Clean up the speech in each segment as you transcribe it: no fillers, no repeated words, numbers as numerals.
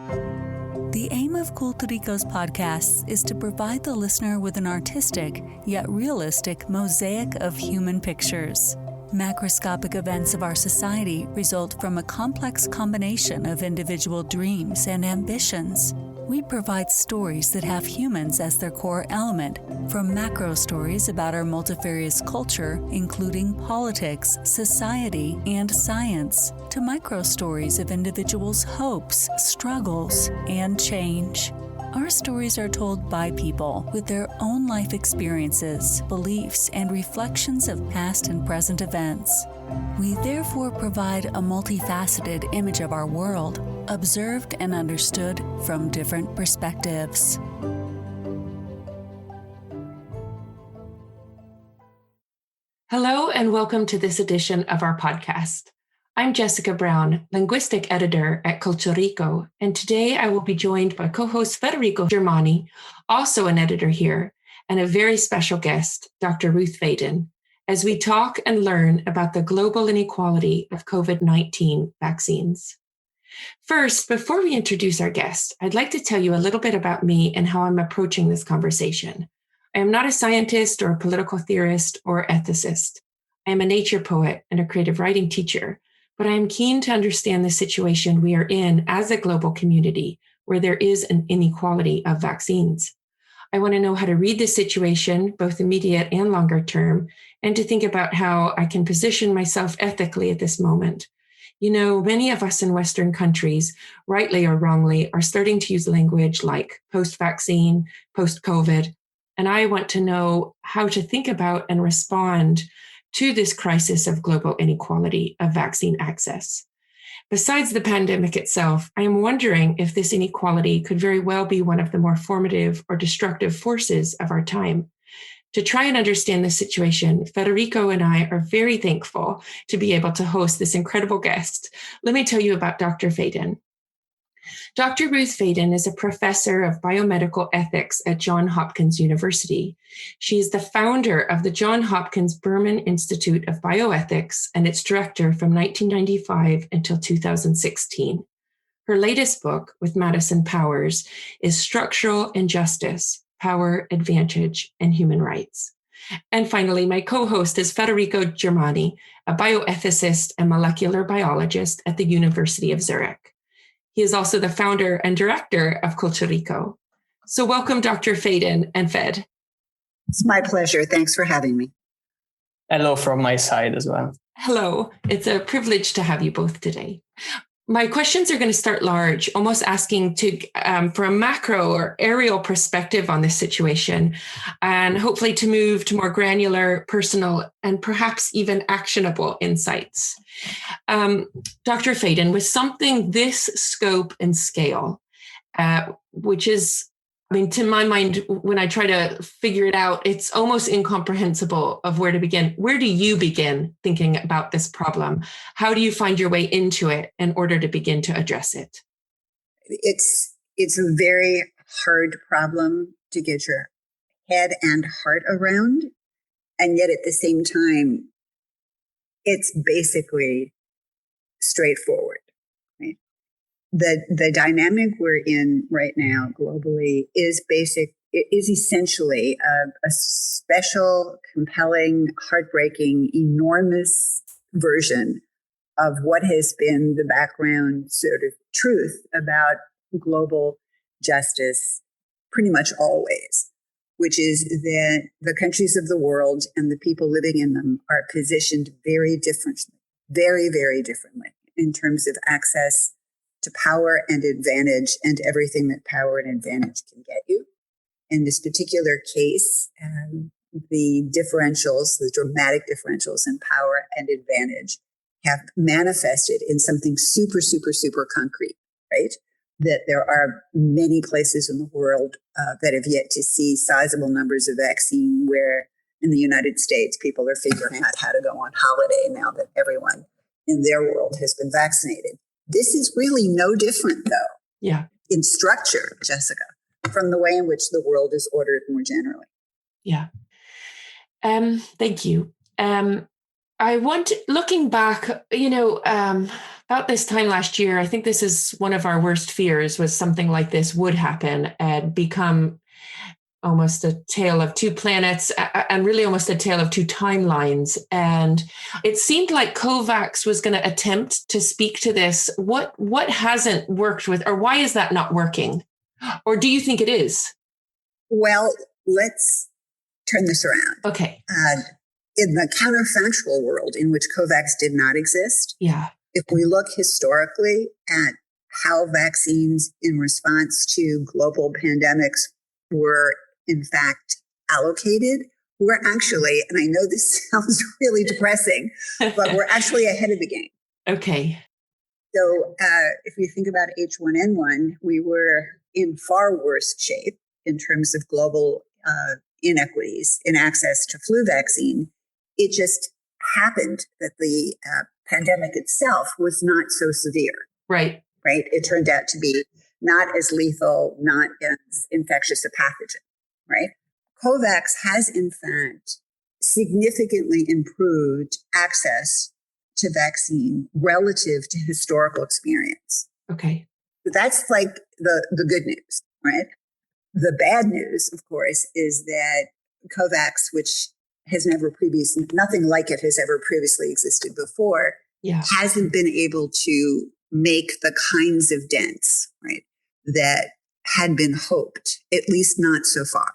The aim of Culturico's podcasts is to provide the listener with an artistic, yet realistic mosaic of human pictures. Macroscopic events of our society result from a complex combination of individual dreams and ambitions. We provide stories that have humans as their core element, from macro stories about our multifarious culture, including politics, society, and science, to micro stories of individuals' hopes, struggles, and change. Our stories are told by people with their own life experiences, beliefs, and reflections of past and present events. We therefore provide a multifaceted image of our world, observed and understood from different perspectives. Hello, and welcome to this edition of our podcast. I'm Jessica Brown, linguistic editor at Culturico, and today I will be joined by co-host Federico Germani, also an editor here, and a very special guest, Dr. Ruth Faden, as we talk and learn about the global inequality of COVID-19 vaccines. First, before we introduce our guest, I'd like to tell you a little bit about me and how I'm approaching this conversation. I am not a scientist or a political theorist or ethicist. I am a nature poet and a creative writing teacher, but I am keen to understand the situation we are in as a global community where there is an inequality of vaccines. I want to know how to read the situation, both immediate and longer term, and to think about how I can position myself ethically at this moment. You know, many of us in Western countries, rightly or wrongly, are starting to use language like post-vaccine, post-COVID, and I want to know how to think about and respond to this crisis of global inequality of vaccine access. Besides the pandemic itself, I am wondering if this inequality could very well be one of the more formative or destructive forces of our time. To try and understand this situation, Federico and I are very thankful to be able to host this incredible guest. Let me tell you about Dr. Faden. Dr. Ruth Faden is a professor of Biomedical Ethics at John Hopkins University. She is the founder of the John Hopkins Berman Institute of Bioethics and its director from 1995 until 2016. Her latest book, with Madison Powers, is Structural Injustice, Power, Advantage, and Human Rights. And finally, my co-host is Federico Germani, a bioethicist and molecular biologist at the University of Zurich. He is also the founder and director of Culturico. So welcome, Dr. Faden and Fed. It's my pleasure. Thanks for having me. Hello from my side as well. Hello. It's a privilege to have you both today. My questions are going to start large, almost asking for a macro or aerial perspective on this situation, and hopefully to move to more granular, personal, and perhaps even actionable insights. Dr. Faden, with something this scope and scale, which is, to my mind, when I try to figure it out, it's almost incomprehensible of where to begin. Where do you begin thinking about this problem? How do you find your way into it in order to begin to address it? It's a very hard problem to get your head and heart around. And yet at the same time, it's basically straightforward. Right? The dynamic we're in right now globally is essentially a special, compelling, heartbreaking, enormous version of what has been the background sort of truth about global justice pretty much always, which is that the countries of the world and the people living in them are positioned very differently, very, very differently in terms of access to power and advantage and everything that power and advantage can get you. In this particular case, the dramatic differentials in power and advantage have manifested in something super, super, super concrete, right? That there are many places in the world that have yet to see sizable numbers of vaccine, where in the United States, people are figuring out how to go on holiday now that everyone in their world has been vaccinated. This is really no different, though, in structure, Jessica, from the way in which the world is ordered more generally. Yeah. Thank you. I want, looking back, about this time last year, I think this is one of our worst fears, was something like this would happen and become almost a tale of two planets, and really almost a tale of two timelines. And it seemed like COVAX was going to attempt to speak to this. What hasn't worked with, or why is that not working? Or do you think it is? Well, let's turn this around. Okay. In the counterfactual world in which COVAX did not exist, if we look historically at how vaccines in response to global pandemics were in fact allocated, we're actually, and I know this sounds really depressing, but we're actually ahead of the game. Okay. So if you think about H1N1, we were in far worse shape in terms of global inequities in access to flu vaccine. It just happened that the pandemic itself was not so severe. Right. It turned out to be not as lethal, not as infectious a pathogen. Right. COVAX has, in fact, significantly improved access to vaccine relative to historical experience. Okay. That's like the good news, right? The bad news, of course, is that COVAX, which has nothing like it has ever previously existed before, hasn't been able to make the kinds of dents, right, that had been hoped, at least not so far.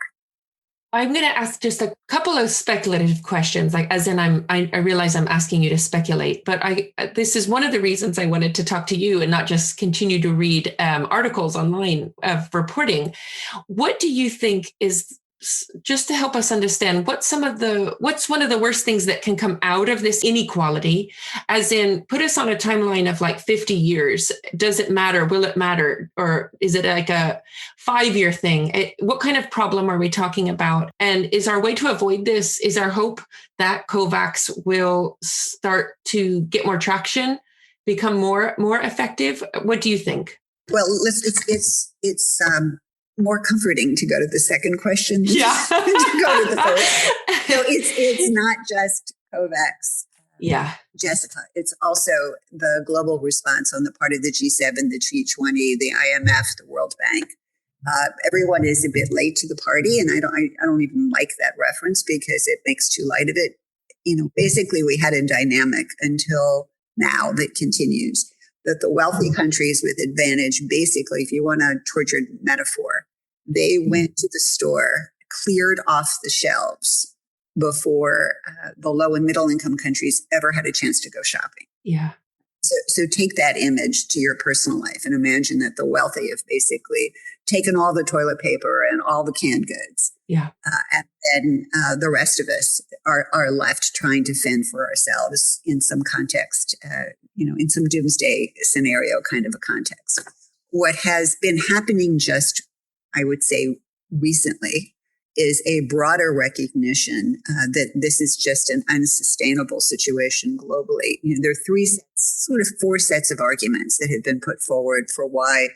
I'm going to ask just a couple of speculative questions, like as in I realize I'm asking you to speculate, but this is one of the reasons I wanted to talk to you and not just continue to read articles online of reporting. What do you think is, just to help us understand, what's one of the worst things that can come out of this inequality, as in put us on a timeline of like 50 years. Does it matter? Will it matter? Or is it like a 5-year thing? What kind of problem are we talking about? And is our way to avoid this, is our hope that COVAX will start to get more traction, become more effective? What do you think? Well, it's more comforting to go to the second question than to go to the first. So it's not just COVAX, Jessica. It's also the global response on the part of the G7, the G20, the IMF, the World Bank. Everyone is a bit late to the party, and I don't even like that reference because it makes too light of it. Basically, we had a dynamic until now that continues, that the wealthy countries with advantage, basically, if you want a tortured metaphor, they went to the store, cleared off the shelves before the low and middle income countries ever had a chance to go shopping. Yeah. So take that image to your personal life and imagine that the wealthy have basically taken all the toilet paper and all the canned goods. Yeah. And then the rest of us are left trying to fend for ourselves in some context, in some doomsday scenario kind of a context. What has been happening just, I would say, recently is a broader recognition that this is just an unsustainable situation globally. There are 4 sets of arguments that have been put forward for why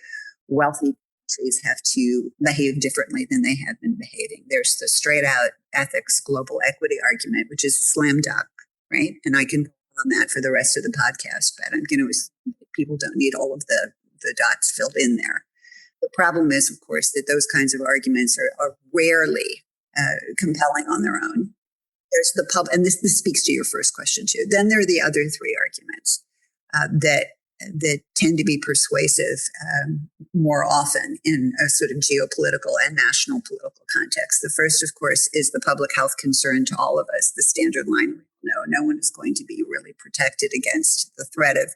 wealthy countries have to behave differently than they have been behaving. There's the straight out ethics, global equity argument, which is a slam dunk, right? And I can go on that for the rest of the podcast, but I'm going to assume that people don't need all of the dots filled in there. The problem is, of course, that those kinds of arguments are rarely compelling on their own. There's the and this speaks to your first question too. Then there are the other 3 arguments that tend to be persuasive more often in a sort of geopolitical and national political context. The first, of course, is the public health concern to all of us. The standard line: no one is going to be really protected against the threat of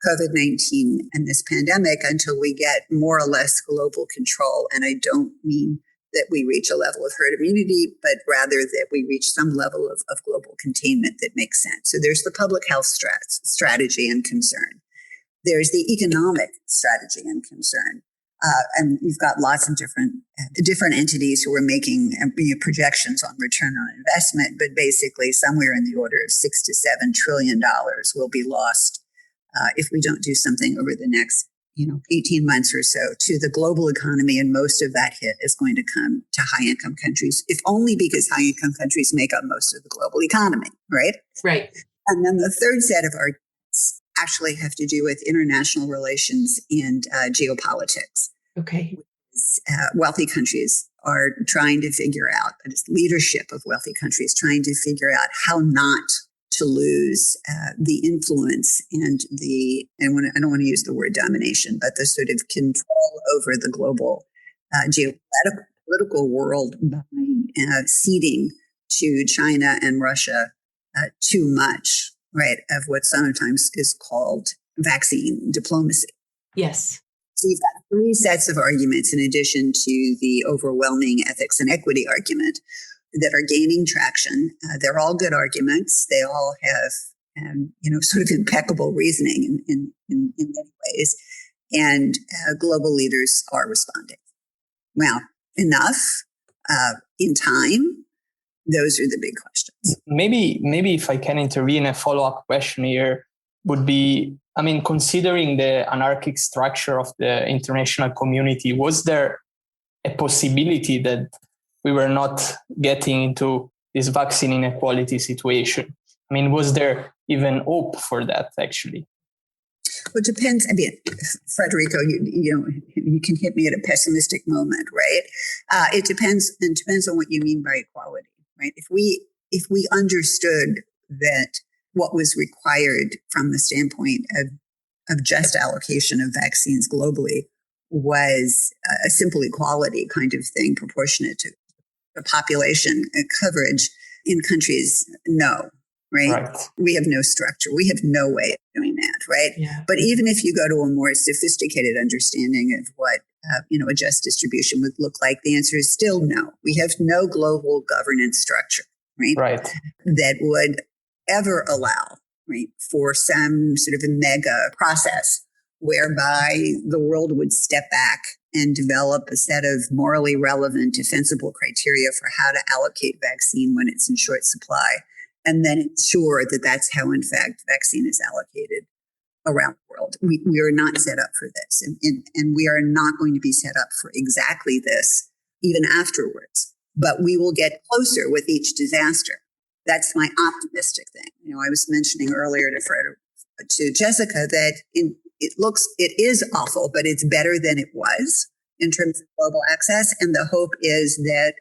COVID-19 and this pandemic until we get more or less global control. And I don't mean that we reach a level of herd immunity, but rather that we reach some level of global containment that makes sense. So there's the public health strategy and concern. There's the economic strategy and concern. And you've got lots of different entities who are making projections on return on investment, but basically somewhere in the order of $6 to $7 trillion will be lost if we don't do something over the next 18 months or so to the global economy. And most of that hit is going to come to high-income countries, if only because high-income countries make up most of the global economy, right? Right. And then the third set of arguments actually have to do with international relations and geopolitics. Okay. Wealthy countries are trying to figure out, but it's leadership of wealthy countries trying to figure out how not to lose the influence and I don't want to use the word domination, but the sort of control over the global geopolitical world by ceding to China and Russia too much, right, of what sometimes is called vaccine diplomacy. Yes. So you've got three sets of arguments in addition to the overwhelming ethics and equity argument that are gaining traction. They're all good arguments. They all have, sort of impeccable reasoning in many ways. And global leaders are responding. Well, enough in time. Those are the big questions. Maybe if I can intervene, a follow-up question here would be, considering the anarchic structure of the international community, was there a possibility that we were not getting into this vaccine inequality situation? Was there even hope for that, actually? Well, it depends. Federico, you can hit me at a pessimistic moment, right? It depends on what you mean by equality, right? If we understood that what was required from the standpoint of just allocation of vaccines globally was a simple equality kind of thing, proportionate to the population coverage in countries, no. Right? We have no structure. We have no way of doing that, right? Yeah. But even if you go to a more sophisticated understanding of what a just distribution would look like, the answer is still no. We have no global governance structure, right? That would ever allow, right, for some sort of a mega process whereby the world would step back and develop a set of morally relevant, defensible criteria for how to allocate vaccine when it's in short supply, and then ensure that that's how, in fact, vaccine is allocated around the world. We are not set up for this, and we are not going to be set up for exactly this even afterwards. But we will get closer with each disaster. That's my optimistic thing. I was mentioning earlier to Jessica that it is awful, but it's better than it was in terms of global access. And the hope is that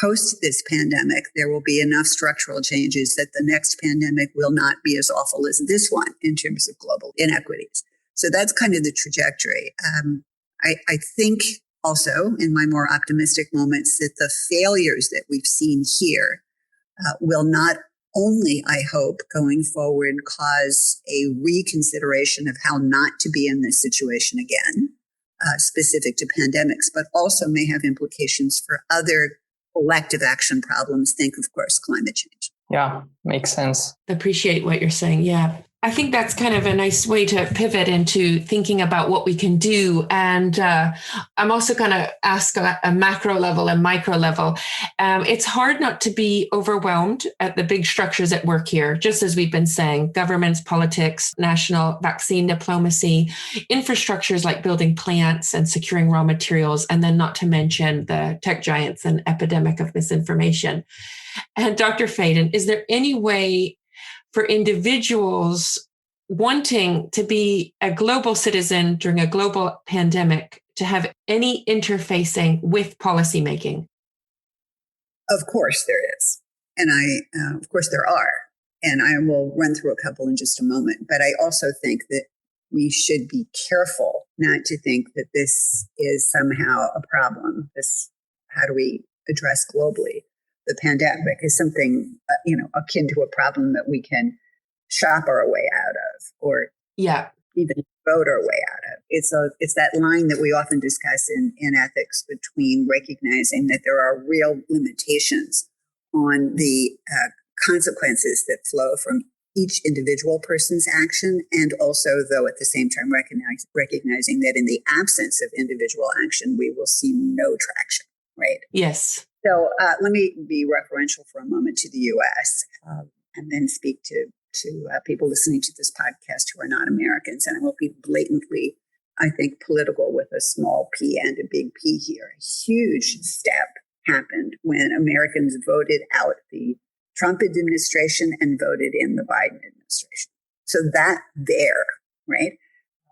post this pandemic, there will be enough structural changes that the next pandemic will not be as awful as this one in terms of global inequities. So that's kind of the trajectory. I think also in my more optimistic moments that the failures that we've seen here will not only, I hope, going forward, cause a reconsideration of how not to be in this situation again, specific to pandemics, but also may have implications for other collective action problems. Think, of course, climate change. Yeah, makes sense. Appreciate what you're saying. Yeah. I think that's kind of a nice way to pivot into thinking about what we can do. And I'm also going to ask a macro level and micro level. It's hard not to be overwhelmed at the big structures at work here, just as we've been saying, governments, politics, national vaccine diplomacy, infrastructures like building plants and securing raw materials, and then not to mention the tech giants and epidemic of misinformation. And Dr. Faden, is there any way for individuals wanting to be a global citizen during a global pandemic to have any interfacing with policymaking? Of course there is. And of course there are. And I will run through a couple in just a moment. But I also think that we should be careful not to think that this is somehow a problem. How do we address globally? The pandemic is something, akin to a problem that we can shop our way out of, or even vote our way out of. It's that line that we often discuss in ethics between recognizing that there are real limitations on the consequences that flow from each individual person's action, and also, though, at the same time recognizing that in the absence of individual action, we will see no traction, right? Yes. So let me be referential for a moment to the U.S. And then speak to people listening to this podcast who are not Americans. And I will be blatantly, I think, political with a small p and a big P here. A huge step happened when Americans voted out the Trump administration and voted in the Biden administration. So that there, right,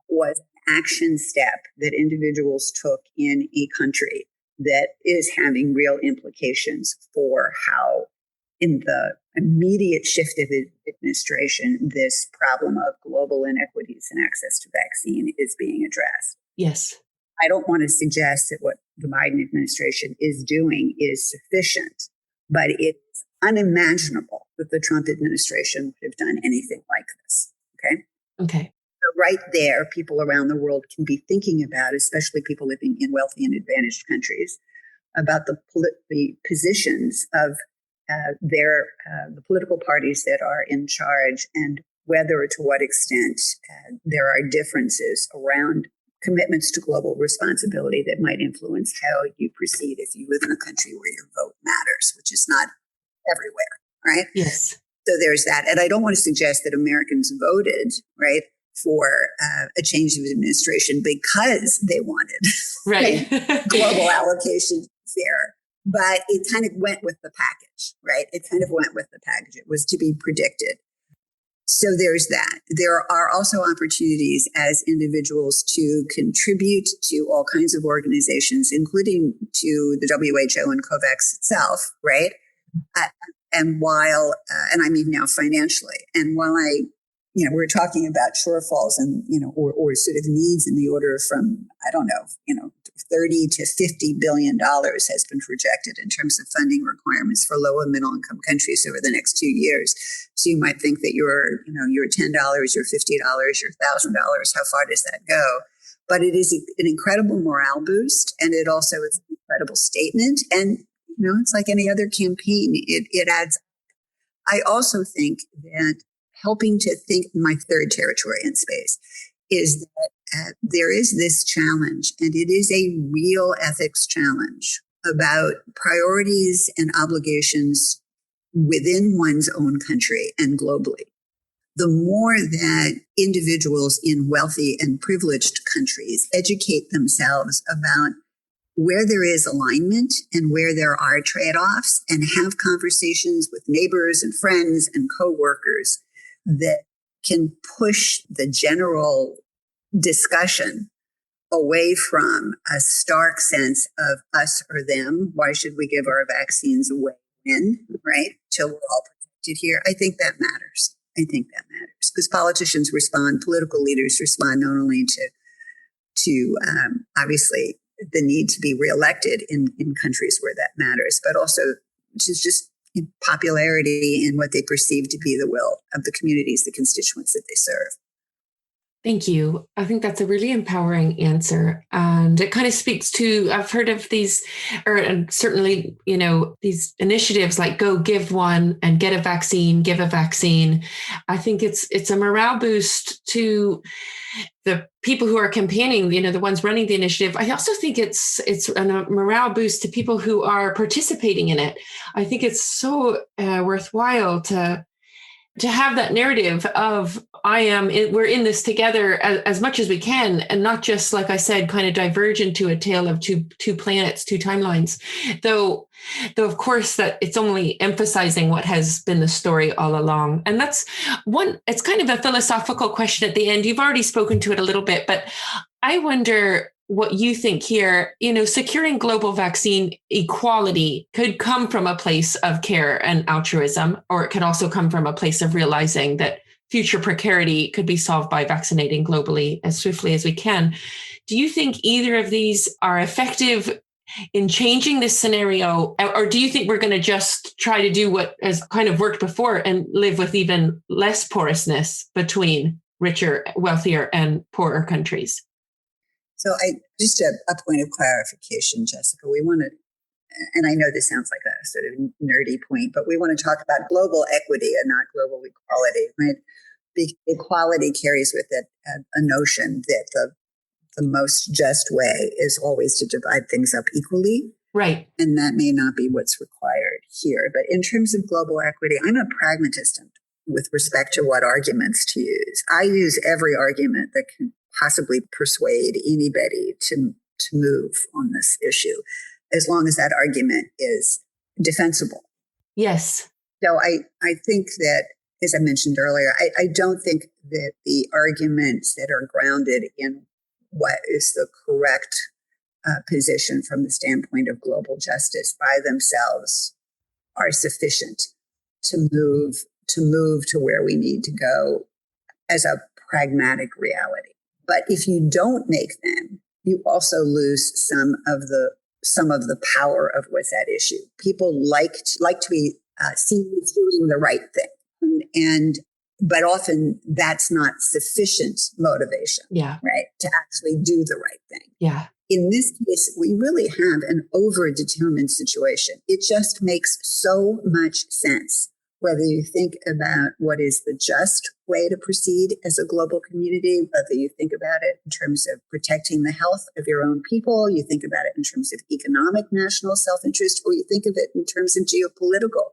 was an action step that individuals took in a country that is having real implications for how, in the immediate shift of administration, this problem of global inequities in access to vaccine is being addressed. Yes. I don't want to suggest that what the Biden administration is doing is sufficient, but it's unimaginable that the Trump administration would have done anything like this. Okay. Okay. So right there, people around the world can be thinking about, especially people living in wealthy and advantaged countries, about the positions of the political parties that are in charge, and whether or to what extent there are differences around commitments to global responsibility that might influence how you proceed if you live in a country where your vote matters, which is not everywhere, right? Yes. So there's that. And I don't want to suggest that Americans voted, right, for a change of administration because they wanted right. global allocation there. But it kind of went with the package, right? It kind of went with the package. It was to be predicted. So there's that. There are also opportunities as individuals to contribute to all kinds of organizations, including to the WHO and COVAX itself, right? And while, and I mean now financially, and while we're talking about shortfalls and, or sort of needs in the order from, 30 to $50 billion has been projected in terms of funding requirements for low and middle income countries over the next 2 years. So you might think that your $10, your $50, your $1,000, how far does that go? But it is an incredible morale boost. And it also is an incredible statement. And, it's like any other campaign, it adds. I also think that helping to think, my third territory in space, is that there is this challenge, and it is a real ethics challenge about priorities and obligations within one's own country and globally. The more that individuals in wealthy and privileged countries educate themselves about where there is alignment and where there are trade-offs, and have conversations with neighbors and friends and co-workers that can push the general discussion away from a stark sense of us or them. Why should we give our vaccines away when, right? Till we're all protected here. I think that matters. Because politicians respond, political leaders respond not only to obviously the need to be reelected in countries where that matters, but also to just popularity in what they perceive to be the will of the communities, the constituents that they serve. Thank you. I think that's a really empowering answer. And it kind of speaks to, I've heard of these, and certainly, these initiatives like Go Give One and Get a Vaccine, Give a Vaccine. I think it's a morale boost to the people who are campaigning, the ones running the initiative. I also think it's a morale boost to people who are participating in it. I think it's so worthwhile to have that narrative of we're in this together as much as we can, and not just, like I said, kind of diverge into a tale of two planets, two timelines. Though of course that it's only emphasizing what has been the story all along. And that's it's kind of a philosophical question at the end. You've already spoken to it a little bit, but I wonder what you think here. Securing global vaccine equality could come from a place of care and altruism, or it could also come from a place of realizing that future precarity could be solved by vaccinating globally as swiftly as we can. Do you think either of these are effective in changing this scenario, or do you think we're going to just try to do what has kind of worked before and live with even less porousness between richer, wealthier, and poorer countries? So just a point of clarification, Jessica, we want to, and I know this sounds like a sort of nerdy point, but we want to talk about global equity and not global equality, right? Equality carries with it a notion that the most just way is always to divide things up equally. Right. And that may not be what's required here. But in terms of global equity, I'm a pragmatist with respect to what arguments to use. I use every argument that can possibly persuade anybody to move on this issue, as long as that argument is defensible. Yes. So I think that, as I mentioned earlier, I don't think that the arguments that are grounded in what is the correct position from the standpoint of global justice by themselves are sufficient to move to where we need to go as a pragmatic reality. But if you don't make them, you also lose some of the power of what's at issue. People like to be seen as doing the right thing, but often that's not sufficient motivation, right, to actually do the right thing. Yeah. In this case, we really have an over-determined situation. It just makes so much sense, whether you think about what is the just way to proceed as a global community, whether you think about it in terms of protecting the health of your own people, you think about it in terms of economic national self-interest, or you think of it in terms of geopolitical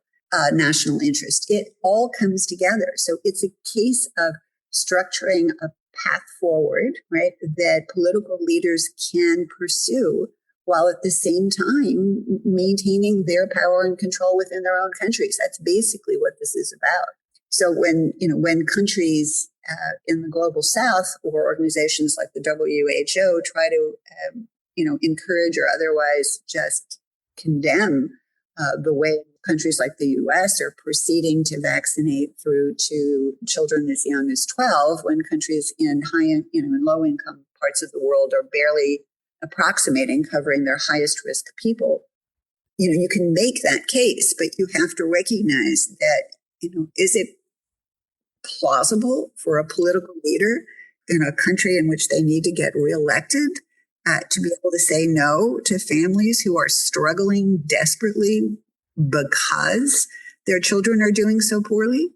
national interest. It all comes together. So it's a case of structuring a path forward, right, that political leaders can pursue while at the same time maintaining their power and control within their own countries. That's basically what this is about. So when countries in the global south or organizations like the WHO try to encourage or otherwise just condemn the way countries like the US are proceeding to vaccinate through to children as young as 12, when countries in in low income parts of the world are barely approximating covering their highest risk people. You can make that case, but you have to recognize that, is it plausible for a political leader in a country in which they need to get reelected to be able to say no to families who are struggling desperately because their children are doing so poorly,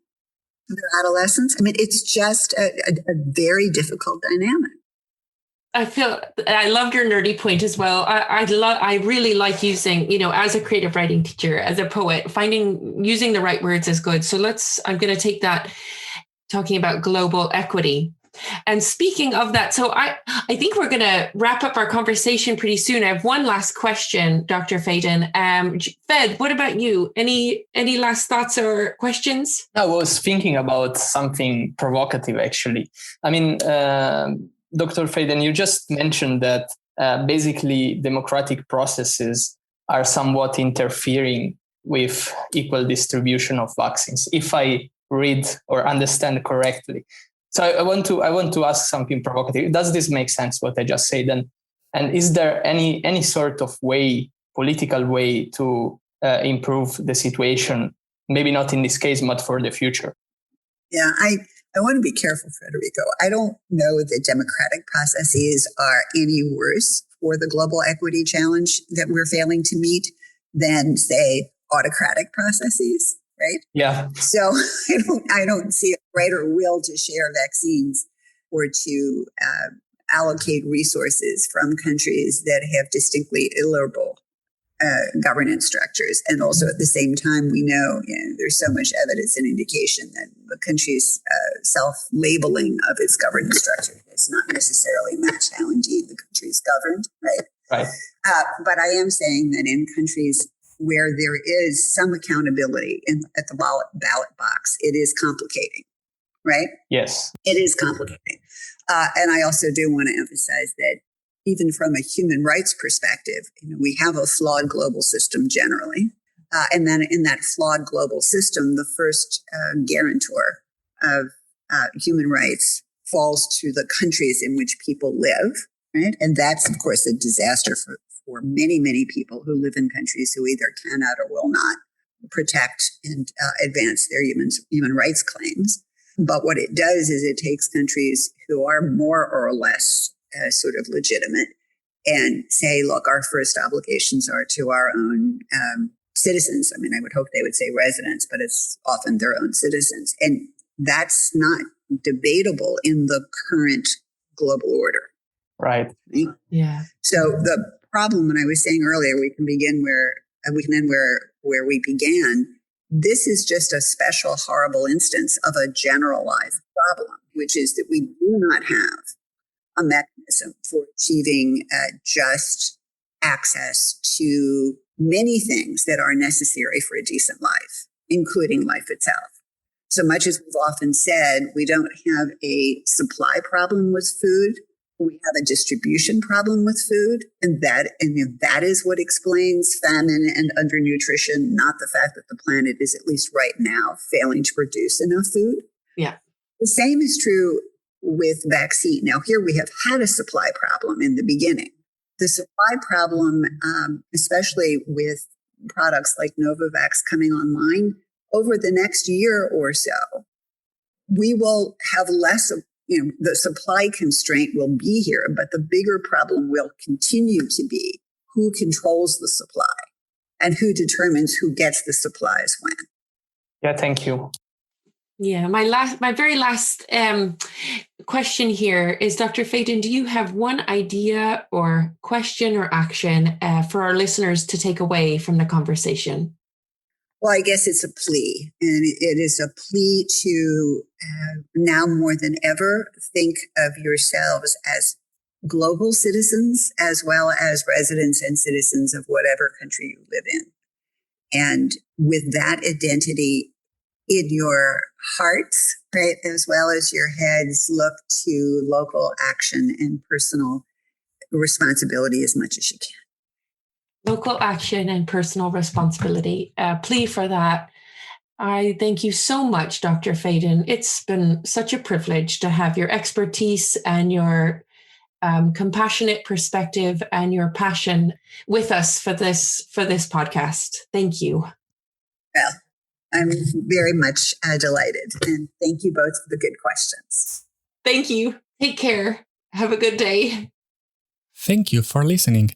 their adolescents? I mean, it's just a very difficult dynamic. I loved your nerdy point as well. I really like using, as a creative writing teacher, as a poet, using the right words is good. So I'm going to take that, talking about global equity. And speaking of that, so I think we're going to wrap up our conversation pretty soon. I have one last question, Dr. Faden. Fed, what about you? Any last thoughts or questions? I was thinking about something provocative, actually. I mean, Dr. Faden, you just mentioned that basically democratic processes are somewhat interfering with equal distribution of vaccines, if I read or understand correctly. So I want to ask something provocative. Does this make sense, what I just said? And is there any sort of political way to improve the situation? Maybe not in this case, but for the future. Yeah, I want to be careful, Federico. I don't know that democratic processes are any worse for the global equity challenge that we're failing to meet than, say, autocratic processes. Right? Yeah. So I don't see a greater will to share vaccines or to allocate resources from countries that have distinctly illiberal governance structures. And also at the same time, we know, there's so much evidence and indication that the country's self-labeling of its governance structure does not necessarily match how indeed the country's governed. Right. Right. But I am saying that in countries where there is some accountability at the ballot box, it is complicating, right? Yes. It is complicating. And I also do want to emphasize that even from a human rights perspective, we have a flawed global system generally. And then in that flawed global system, the first guarantor of human rights falls to the countries in which people live, right? And that's, of course, a disaster for many, many people who live in countries who either cannot or will not protect and advance their human rights claims. But what it does is it takes countries who are more or less sort of legitimate and say, look, our first obligations are to our own citizens. I mean, I would hope they would say residents, but it's often their own citizens. And that's not debatable in the current global order. Right. Yeah. So the problem, and I was saying earlier, we can end where we began. This is just a special, horrible instance of a generalized problem, which is that we do not have a mechanism for achieving just access to many things that are necessary for a decent life. including life itself. So much as we've often said, we don't have a supply problem with food, we have a distribution problem with food, and that is what explains famine and undernutrition, not the fact that the planet is, at least right now, failing to produce enough food. Yeah. The same is true with vaccine. Now, here we have had a supply problem in the beginning. The supply problem, especially with products like Novavax coming online, over the next year or so, we will have less of, the supply constraint will be here, but the bigger problem will continue to be who controls the supply and who determines who gets the supplies when. Yeah, thank you. Yeah, my very last question here is, Dr. Faden, do you have one idea or question or action for our listeners to take away from the conversation? Well, I guess it's a plea, and it is a plea to now more than ever think of yourselves as global citizens as well as residents and citizens of whatever country you live in. And with that identity in your hearts, right, as well as your heads, look to local action and personal responsibility as much as you can. Local action and personal responsibility. Plea for that. I thank you so much, Dr. Faden. It's been such a privilege to have your expertise and your compassionate perspective and your passion with us for this podcast. Thank you. Well, I'm very much delighted, and thank you both for the good questions. Thank you. Take care. Have a good day. Thank you for listening.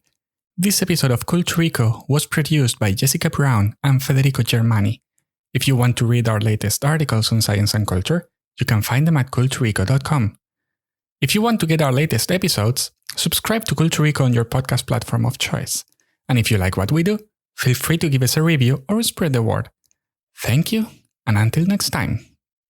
This episode of Culturico was produced by Jessica Brown and Federico Germani. If you want to read our latest articles on science and culture, you can find them at culturico.com. If you want to get our latest episodes, subscribe to Culturico on your podcast platform of choice. And if you like what we do, feel free to give us a review or spread the word. Thank you, and until next time.